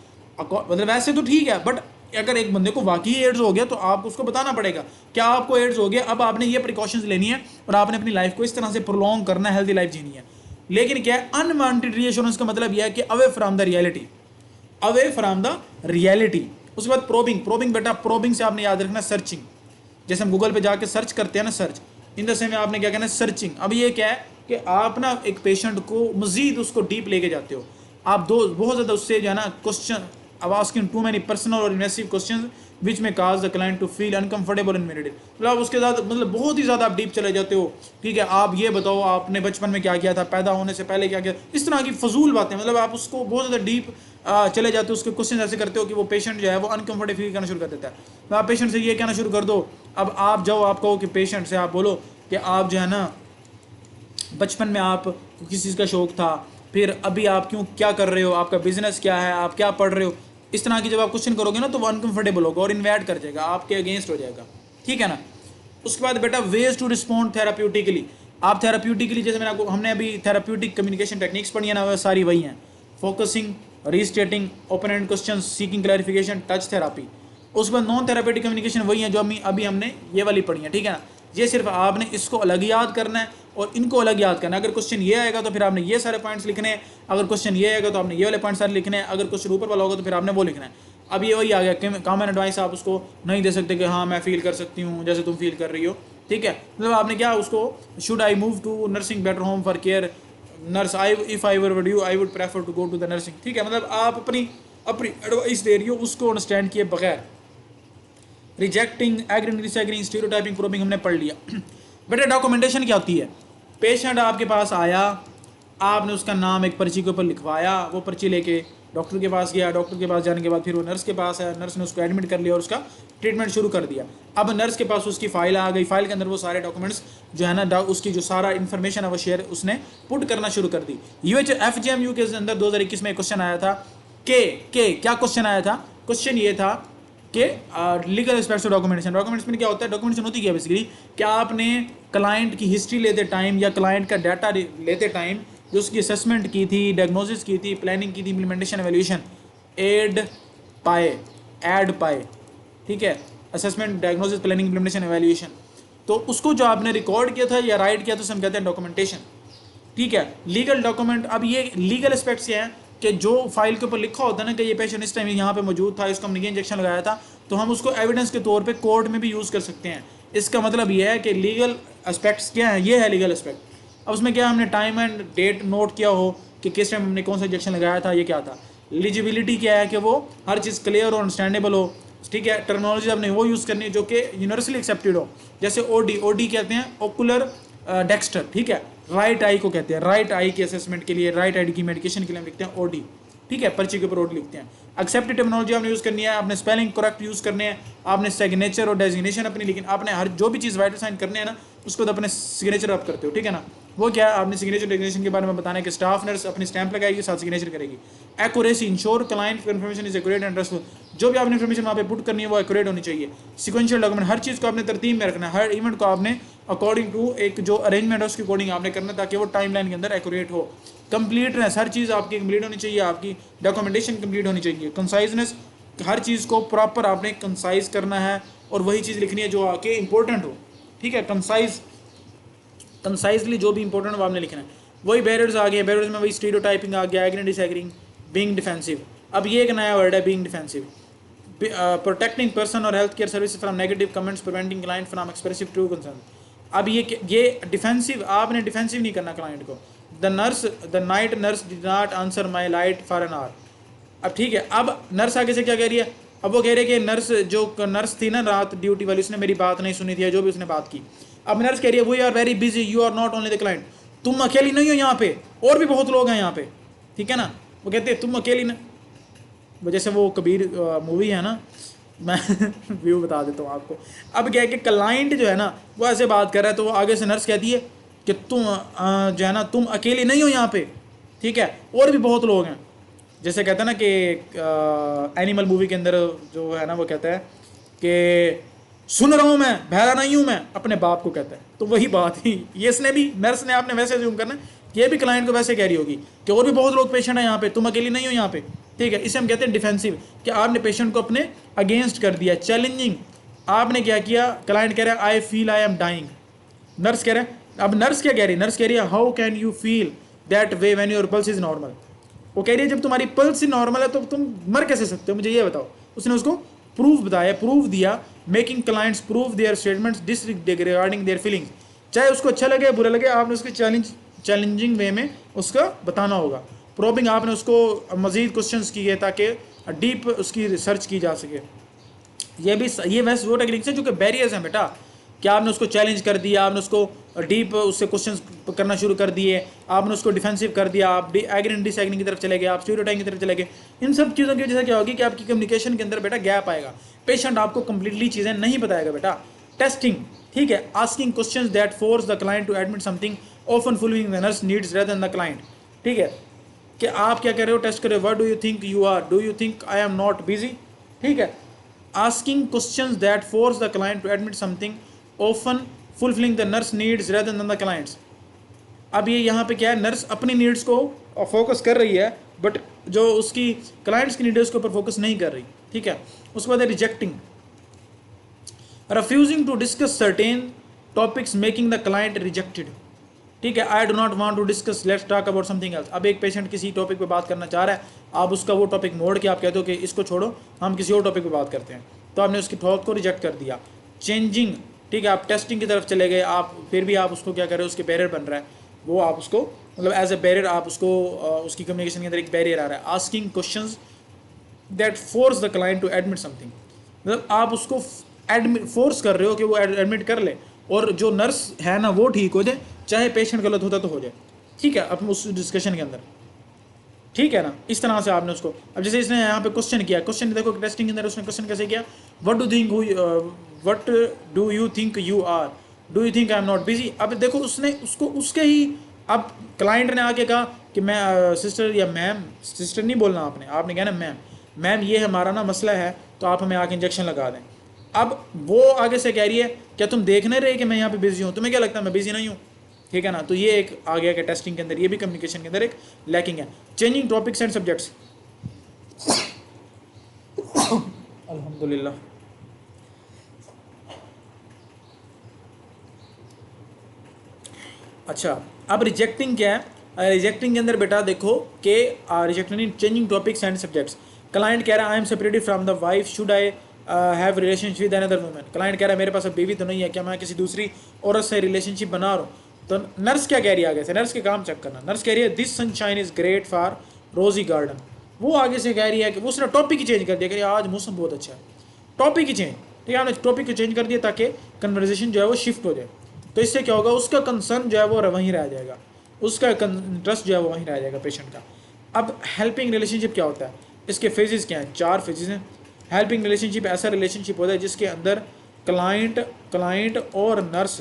मतलब वैसे तो ठीक है, बट अगर एक बंदे को वाकई एड्स हो गया तो आप उसको बताना पड़ेगा क्या आपको एड्स हो गया, अब आपने ये प्रिकॉशंस लेनी है और आपने अपनी लाइफ को इस तरह से प्रोलॉन्ग करना है, हेल्दी लाइफ जीनी है। लेकिन क्या है, अनवांटेड रीअश्योरेंस का मतलब यह है कि away from the reality, away from the reality. उसके बाद प्रोबिंग बेटा, प्रोबिंग से आपने याद रखना सर्चिंग, जैसे हम गूगल पे जाके सर्च करते हैं ना, सर्च इन द सेम में आपने क्या कहना है, सर्चिंग। अब ये क्या है कि आप ना एक पेशेंट को मजीद उसको डीप लेके जाते हो, आप बहुत ज़्यादा उससे जो है ना क्वेश्चन, अब आस्किंग टू मैनी पर्सनल और invasive question which may cause the client to feel uncomfortable intimidated, मतलब उसके साथ मतलब बहुत ही ज़्यादा आप डीप चले जाते हो, ठीक है। आप ये बताओ आपने बचपन में क्या किया था, पैदा होने से पहले क्या किया, इस तरह की फजूल बातें, मतलब आप उसको बहुत ज़्यादा डीप चले जाते हो, उसके क्वेश्चन ऐसे करते हो कि वो पेशेंट जो है वो अनकंफर्टेबल फील करना शुरू कर देता है। तो आप पेशेंट से ये कहना शुरू कर दो, अब आप जाओ, आप कहो कि पेशेंट से आप बोलो कि आप जो है ना बचपन में आप किस चीज़ का शौक था, फिर अभी आप क्या कर रहे हो, आपका बिजनेस क्या है, आप क्या पढ़ रहे हो, इस तरह की जब आप क्वेश्चन करोगे ना तो वो अनकंफर्टेबल होगा और इन्वाइट कर जाएगा, आपके अगेंस्ट हो जाएगा, ठीक है ना। उसके बाद बेटा वेज टू रिस्पॉन्ड थेराप्यूटिकली, आप थेराप्यूटिकली, जैसे हमने अभी थेराप्यूटिक कम्युनिकेशन टेक्निक्स पढ़ी है ना, वह सारी वही हैं, focusing, restating, open end question, seeking clarification, touch therapy. उसके बाद नॉन थेरापेटिक कम्युनिकेशन वही है जो अभी हमने ये वाली पढ़ी है, ठीक है ना। ये सिर्फ आपने इसको अलग याद करना है और इनको अलग याद करना है। अगर क्वेश्चन ये आएगा तो फिर आपने ये सारे पॉइंट्स लिखने हैं, अगर क्वेश्चन ये आएगा तो आपने ये वाले पॉइंट्स सारे लिखने हैं, अगर क्वेश्चन ऊपर वाला होगा तो फिर आपने वो लिखना है। अब ये वही आ गया, कॉमन एडवाइस आप उसको नहीं दे सकते कि हाँ मैं फील कर सकती हूँ जैसे तुम फील कर रही हो, ठीक है। मतलब आपने क्या उसको, should I move to nursing better home for care nurse, if I were you I would prefer to go to the nursing, ठीक है। मतलब आप अपनी एडवाइस दे रही हो उसको अंडरस्टैंड किए बगैर। Rejecting, agreeing, disagreeing, stereotyping, probing हमने पढ़ लिया। बेटा डॉक्यूमेंटेशन क्या होती है, पेशेंट आपके पास आया, आपने उसका नाम एक पर्ची के ऊपर लिखवाया, वो पर्ची लेके डॉक्टर के पास गया, डॉक्टर के पास जाने के बाद फिर वो नर्स के पास है, नर्स ने उसको एडमिट कर लिया और उसका ट्रीटमेंट शुरू कर दिया। अब नर्स के पास उसकी फाइल आ गई, फाइल के अंदर वो सारे डॉक्यूमेंट्स जो है ना, उसकी जो सारा इन्फॉर्मेशन है वो शेयर उसने पुट करना शुरू कर दी। FJMU के अंदर 2021 में क्वेश्चन आया था कि क्या क्वेश्चन आया था, क्वेश्चन ये था कि लीगल एस्पेक्ट्स ऑफ डॉक्यूमेंटेशन में क्या होता है, डॉक्यूमेंटेशन होती है बेसिकली कि आपने क्लाइंट की हिस्ट्री लेते टाइम या क्लाइंट का डाटा लेते टाइम जो उसकी असेसमेंट की थी, डायग्नोसिस की थी, प्लानिंग की थी, इम्प्लीमेंटेशन, एवैल्यूएशन, ऐड पाए, ठीक है, assessment, diagnosis, planning, implementation, evaluation, तो उसको जो आपने रिकॉर्ड किया था या राइट किया था उसे हम कहते हैं डॉक्यूमेंटेशन, ठीक है। लीगल डॉक्यूमेंट, अब ये लीगल एस्पेक्ट्स ये हैं कि जो फाइल के ऊपर लिखा होता है ना कि ये पेशेंट इस टाइम यहाँ पे मौजूद था, इसको हमने ये इंजेक्शन लगाया था, तो हम उसको एविडेंस के तौर पे कोर्ट में भी यूज़ कर सकते हैं। इसका मतलब ये है कि लीगल एस्पेक्ट्स क्या है, ये है लीगल एस्पेक्ट। अब उसमें क्या हमने टाइम एंड डेट नोट किया हो कि किस टाइम हमने कौन सा इंजेक्शन लगाया था, ये क्या था। एलिजिबिलिटी क्या है कि वो हर चीज़ क्लियर और अंडरस्टैंडेबल हो, ठीक है। टर्मिनोलॉजी आपने वो यूज़ करनी है जो कि यूनिवर्सली एक्सेप्टेड हो, जैसे ओडी कहते हैं ओकुलर डेक्स्टर, ठीक है, राइट आई को कहते हैं, राइट आई की असेसमेंट के लिए, राइट आई की मेडिकेशन के लिए हम लिखते हैं ओडी, ठीक है, पर्ची के ऊपर ओडी लिखते हैं। एक्सेप्टेड टर्मिनोलॉजी आपने यूज़ करनी है, आपने स्पेलिंग करेक्ट यूज़ करने हैं, आपने सिग्नेचर और डेजिग्नेशन अपनी, लेकिन आपने हर जो भी चीज़ वाइटल साइन करने हैं ना उसको तो अपने सिग्नेचर आप करते हो, ठीक है ना। वो क्या है, आपने सिग्नेचर डेजिग्नेशन के बारे में बताना है कि स्टाफ नर्स अपनी स्टैंप लगाएगी, साथ सिग्नेचर करेगी। Accuracy, ensure client information is accurate and trustful, जो भी आपने इन्फॉर्मेशन वहाँ पे पुट करनी है वो एक्यूरेट होनी चाहिए। सिक्वेंशियल डॉक्यूमेंट, हर चीज़ को आपने तरतीब में रखना है, हर इवेंट को आपने अकॉर्डिंग टू एक जो अरेंजमेंट है उसके अकॉर्डिंग आपने करना ताकि वो टाइमलाइन के अंदर एक्यूरेट हो। कंप्लीटनेस, हर चीज़ आपकी कंप्लीट होनी चाहिए, आपकी डॉक्यूमेंटेशन कंप्लीट होनी चाहिए। कंसाइजनेस, हर चीज़ को प्रॉपर आपने कंसाइज करना है और वही चीज़ लिखनी है जो आके इंपॉर्टेंट हो, ठीक है। कंसाइजली जो भी इंपॉर्टेंट हो आपने लिखना है। वही बैरियर्स आ गए, बैरियर्स में वही स्टीरियोटाइपिंग आ गया, एग्रीइंग डिसएग्रीइंग, बीइंग डिफेंसिव। अब ये एक नया वर्ड है बीइंग डिफेंसिव। प्रोटेक्टिंग पर्सन और health care service from negative comments, preventing client from expressive true concern. अब ये डिफेंसिव, आपने डिफेंसिव नहीं करना क्लाइंट को। The night nurse did not answer my light for an hour. अब ठीक है, अब नर्स आगे से क्या कह रही है, अब वो कह रही है कि नर्स थी ना रात ड्यूटी वाली, उसने मेरी बात नहीं सुनी थी, जो भी उसने बात की। अब नर्स कह रही है we are very busy, you are not only the client. तुम अकेली नहीं हो यहाँ पे, और भी बहुत लोग हैं यहाँ पे, ठीक है ना। वो कहते हैं तुम अकेली ना, जैसे वो कबीर मूवी है ना, मैं व्यू बता देता हूँ आपको। अब क्या है कि क्लाइंट जो है ना वो ऐसे बात कर रहा है, तो वो आगे से नर्स कहती है कि तुम जो है ना तुम अकेली नहीं हो यहाँ पे, ठीक है, और भी बहुत लोग हैं। जैसे कहते हैं ना कि एनिमल मूवी के अंदर जो है ना वो कहता है कि सुन रहा हूँ मैं, बहरा नहीं हूँ मैं, अपने बाप को कहता है। तो वही बात ही ये इसने भी, नर्स ने आपने वैसे ज्यूम करना, ये भी क्लाइंट को वैसे कह रही होगी कि और भी बहुत लोग पेशेंट हैं यहाँ पे, तुम अकेली नहीं हो यहाँ पे, ठीक है। इसे हम कहते हैं डिफेंसिव, कि आपने पेशेंट को अपने अगेंस्ट कर दिया। चैलेंजिंग, आपने क्या किया, क्लाइंट कह रहा है I feel I am dying, nurse कह रहा है, अब नर्स क्या कह रही है, नर्स कह रही है how can you feel that way when your pulse is normal. वो कह रही है जब तुम्हारी पल्स ही नॉर्मल है तो तुम मर कैसे सकते हो, मुझे ये बताओ। उसने उसको प्रूफ बताया, प्रूफ दिया, making clients prove there statements disregarding their feelings. चाहे उसको अच्छा लगे बुरा लगे, आपने उसके चैलेंजिंग वे में उसका बताना होगा। प्रोबिंग, आपने उसको मजीद क्वेश्चंस किए ताकि डीप उसकी रिसर्च की जा सके। ये वैसे वो टेक्निक्स हैं जो कि बैरियर्स हैं बेटा, कि आपने उसको चैलेंज कर दिया, आपने उसको डीप उससे क्वेश्चंस करना शुरू कर दिए, आपने उसको डिफेंसिव कर दिया, आप एग्रीइंग डिसएग्रीइंग की तरफ चले गए, आप स्टीरियोटाइपिंग की तरफ चले गए। इन सब चीज़ों की वजह से क्या होगी कि आपकी कम्युनिकेशन के अंदर बेटा गैप आएगा, पेशेंट आपको कंप्लीटली चीज़ें नहीं बताएगा बेटा। टेस्टिंग, ठीक है, asking questions that force the client to admit something often fulfilling the nurse needs rather than the client, ठीक है, कि आप क्या कर रहे हो, टेस्ट कर रहे हो, what do you think you are, do you think I am not busy, ठीक है। Asking questions that force the client to admit something often fulfilling the nurse needs rather than the clients. अब ये यहाँ पे क्या है, nurse अपनी needs को फोकस कर रही है, बट जो उसकी क्लाइंट्स की नीड्स के ऊपर फोकस नहीं कर रही, ठीक है। उसके बाद rejecting, refusing to discuss certain topics making the client rejected, ठीक है। I do not want to discuss, let's talk about something else. अब एक पेशेंट किसी टॉपिक पे बात करना चाह रहा है, आप उसका वो टॉपिक मोड़ के आप कहते हो कि इसको छोड़ो, हम किसी और टॉपिक पे बात करते हैं, तो आपने उसकी थॉट को रिजेक्ट कर दिया। चेंजिंग, ठीक है, आप टेस्टिंग की तरफ चले गए, आप फिर भी आप उसको क्या कर रहे हो, उसके बैरियर बन रहा है, वो आप उसको मतलब एज ए बैरियर आप उसको उसकी कम्युनिकेशन के अंदर एक बैरियर आ रहा है। Asking questions that force the client to admit something, मतलब आप उसको एडमिट फोर्स कर रहे हो कि वो एडमिट कर ले, और जो नर्स है ना वो ठीक हो जाए, चाहे पेशेंट गलत होता तो हो जाए, ठीक है, अपने उस डिस्कशन के अंदर, ठीक है ना। इस तरह से आपने उसको, अब जैसे इसने यहाँ पे क्वेश्चन किया, क्वेश्चन देखो टेस्टिंग के अंदर उसने क्वेश्चन कैसे किया, what do you think you are, do you think I am not busy. अब देखो उसने उसको उसके ही, अब क्लाइंट ने आके कहा कि मैं सिस्टर या मैम, सिस्टर नहीं बोलना आपने, आपने कहा ना मैम ये हमारा ना मसला है, तो आप हमें आके इंजेक्शन लगा दें। अब वो आगे से कह रही है क्या तुम देख नहीं रहे कि मैं यहाँ पे बिजी हूँ, तुम्हें क्या लगता है मैं बिजी नहीं हूँ, ठीक है ना। तो ये एक आ गया कि टेस्टिंग के अंदर, ये भी कम्युनिकेशन के अंदर एक लैकिंग है। चेंजिंग टॉपिक्स एंड सब्जेक्ट्स, अल्हम्दुलिल्लाह। अच्छा, अब रिजेक्टिंग क्या है, रिजेक्टिंग के अंदर बेटा देखो कि rejecting changing topics and subjects. Client कह रहा है I am separated from the wife, should I have relationship with another woman. Client कह रहा है मेरे पास अब बीवी तो नहीं है, क्या मैं किसी दूसरी औरत से रिलेशनशिप बना रहा हूँ। तो नर्स क्या कह रही है आगे से, नर्स के काम चेक करना। नर्स कह रही है this sunshine is great for रोजी गार्डन। वो आगे से कह रही है कि उसने टॉपिक ही चेंज कर दिया, कह रही है आज मौसम बहुत अच्छा है, टॉपिक ही चेंज, ठीक है, आपने टॉपिक को चेंज कर दिया ताकि कन्वर्सेशन जो है वो शिफ्ट हो जाए। तो इससे क्या होगा, उसका कंसर्न जो है वो वहीं रह जाएगा, उसका इंटरेस्ट जो है वो वहीं रह जाएगा पेशेंट का। अब हेल्पिंग रिलेशनशिप क्या होता है, इसके फेजेस क्या हैं, 4 फेजेस हैं। हेल्पिंग रिलेशनशिप ऐसा रिलेशनशिप होता है जिसके अंदर क्लाइंट और नर्स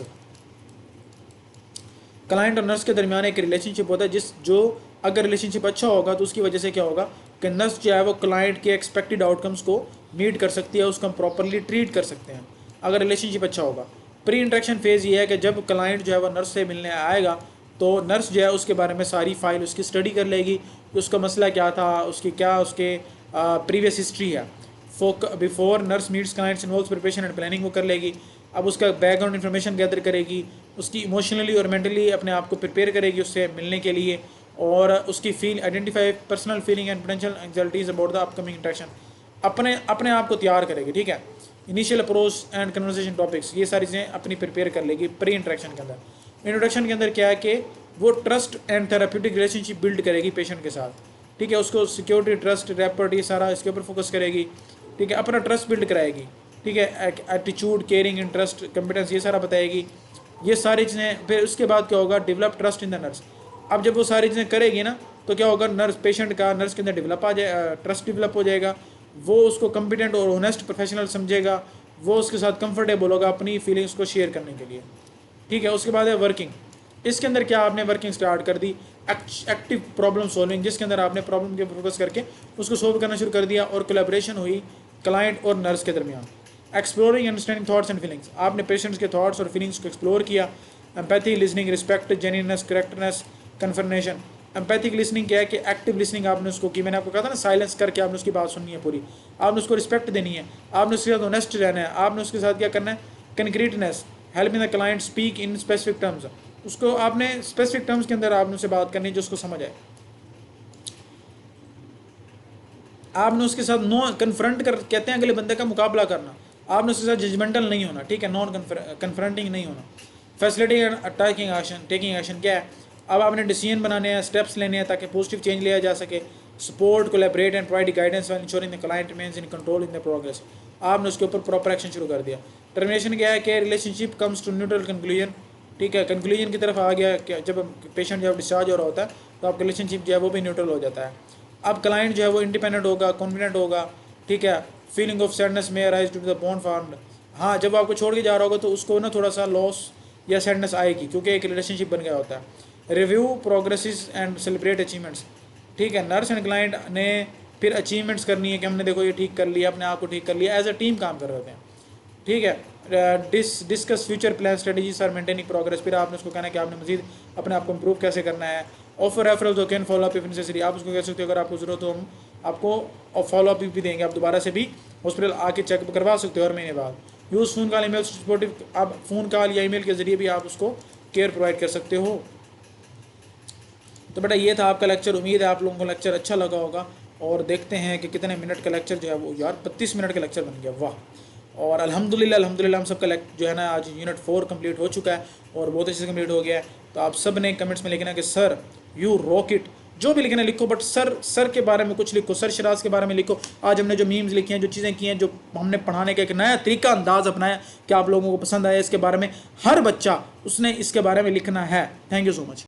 के दरमियान एक रिलेशनशिप होता है, जो अगर रिलेशनशिप अच्छा होगा तो उसकी वजह से क्या होगा कि नर्स जो है वो क्लाइंट के एक्सपेक्टेड आउटकम्स को मीट कर सकती है, उसको हम प्रॉपरली ट्रीट कर सकते हैं अगर रिलेशनशिप अच्छा होगा। प्री इंट्रैक्शन फेज़ ये है कि जब क्लाइंट जो है वो नर्स से मिलने आएगा तो नर्स जो है उसके बारे में सारी फाइल उसकी स्टडी कर लेगी कि उसका मसला क्या था, उसकी क्या उसके प्रीवियस हिस्ट्री है। Before nurse meets clients involve preparation and planning वो कर लेगी। अब उसका बैकग्राउंड इन्फॉर्मेशन गैदर करेगी, उसकी इमोशनली और मेंटली अपने आप को प्रिपेयर करेगी उससे मिलने के लिए, और उसकी feel identify personal feeling and potential anxieties about the upcoming interaction, अपने आप को तैयार करेगी, ठीक है। Initial approach and conversation topics, ये सारी चीज़ें अपनी प्रिपेयर कर लेगी प्री इंट्रैक्शन के अंदर। इंट्रोडक्शन के अंदर क्या है कि वो trust and therapeutic relationship build करेगी पेशेंट के साथ, ठीक है। उसको सिक्योरिटी, ट्रस्ट, रैपर्ट, ये सारा इसके ऊपर फोकस करेगी, ठीक है। अपना ट्रस्ट बिल्ड कराएगी, ठीक है। एटीट्यूड, केयरिंग, इंटरेस्ट, कॉम्पिटेंस, ये सारा बताएगी, ये सारी चीज़ें। फिर उसके बाद क्या होगा, develop trust in the nurse. अब जब वो सारी चीज़ें करेगी ना, तो क्या होगा, नर्स पेशेंट का नर्स के अंदर ट्रस्ट डेवलप हो जाएगा। वो उसको कॉम्पिटेंट और ऑनेस्ट प्रोफेशनल समझेगा, वो उसके साथ कंफर्टेबल होगा अपनी फीलिंग्स को शेयर करने के लिए, ठीक है। उसके बाद है वर्किंग। इसके अंदर क्या आपने वर्किंग स्टार्ट कर दी, एक्टिव प्रॉब्लम सॉल्विंग, जिसके अंदर आपने प्रॉब्लम के फोकस करके उसको सोल्व करना शुरू कर दिया, और कोलैबोरेशन हुई क्लाइंट और नर्स के दरमियान। Exploring understanding thoughts and feelings, आपने पेशेंट्स के थॉट्स और फीलिंग्स को एक्सप्लोर किया। Empathy, listening, respect, genuineness, correctness, confirmation. Empathic listening क्या है कि एक्टिव लिसनिंग आपने उसको की, मैंने आपको कहा था ना, साइलेंस करके आपने उसकी बात सुननी है पूरी, आपने उसको रिस्पेक्ट देनी है, आपने उसके साथ ऑनेस्ट रहना है, आपने उसके साथ क्या करना है, concreteness, helping the client speak in specific terms, उसको आपने स्पेसिफिक टर्म्स के अंदर आपने उससे बात करनी है जो उसको समझ आए। आपने उसके साथ नो कन्फ्रंट कर, कहते हैं अगले बंदे का मुकाबला करना, आपने उसके साथ जजमेंटल नहीं होना, ठीक है, नॉन कन्फ्रंटिंग नहीं होना। फैसिलिटी टेकिंग एक्शन क्या है, अब आपने डिसीजन बनाने हैं, स्टेप्स लेने हैं ताकि पॉजिटिव चेंज लिया जा सके। Support, collaborate and provide guidance while ensuring the client remains in control in the progress, आपने उसके ऊपर प्रॉपर एक्शन शुरू कर दिया। टर्मिनेशन क्या है कि relationship comes to neutral conclusion, ठीक है, कंक्लूजन की तरफ आ गया कि जब पेशेंट जब डिस्चार्ज हो रहा होता है तो आपका रिलेशनशिप जो है वो भी न्यूट्रल हो जाता है। अब क्लाइंट जो है वो इंडिपेंडेंट होगा, कॉन्फिडेंट होगा, ठीक है। फीलिंग ऑफ सैडनेस में arise to the bond formed, हाँ जब आपको छोड़ के जा रहा होगा तो उसको ना थोड़ा सा लॉस या सैडनेस आएगी क्योंकि एक रिलेशनशिप बन गया होता है। Review progresses and celebrate achievements, ठीक है। नर्स एंड क्लाइंट ने फिर अचीवमेंट्स करनी है कि हमने देखो ये ठीक कर लिया, अपने आप को ठीक कर लिया, एज अ टीम काम कर रहे होते हैं, ठीक है। Discuss future plan strategies or maintaining progress, फिर आपने उसको कहना है कि आपने मजीद अपने आप को इम्प्रूव कैसे करना है। Offer referrals can follow up if necessary, आप उसको कह सकते हो अगर आपको जरूरत हो हम आपको फॉलो अप भी देंगे, आप दोबारा से भी हॉस्पिटल आके चेकअप करवा सकते हो हर महीने बाद। Use phone call, email supportive, आप फ़ोन कॉल या ईमेल के ज़रिए भी आप उसको केयर प्रोवाइड कर सकते हो। तो बेटा ये था आपका लेक्चर, उम्मीद है आप लोगों को लेक्चर अच्छा लगा होगा, और देखते हैं कि कितने मिनट का लेक्चर जो है वो, यार 32 मिनट का लेक्चर बन गया, वाह। और अल्हम्दुलिल्लाह हम सबका जो है ना आज यूनिट 4 कंप्लीट हो चुका है और बहुत अच्छे से कंप्लीट हो गया है। तो आप सब ने कमेंट्स में लिखना कि सर यू रॉक इट, जो भी लिखना लिखो, बट सर के बारे में कुछ लिखो, सर शराज के बारे में लिखो। आज हमने जो मीम्स लिखी हैं, जो चीज़ें की हैं, जो हमने पढ़ाने का एक नया तरीका अंदाज अपनाया कि आप लोगों को पसंद आया, इसके बारे में हर बच्चा उसने इसके बारे में लिखना है। Thank you so much.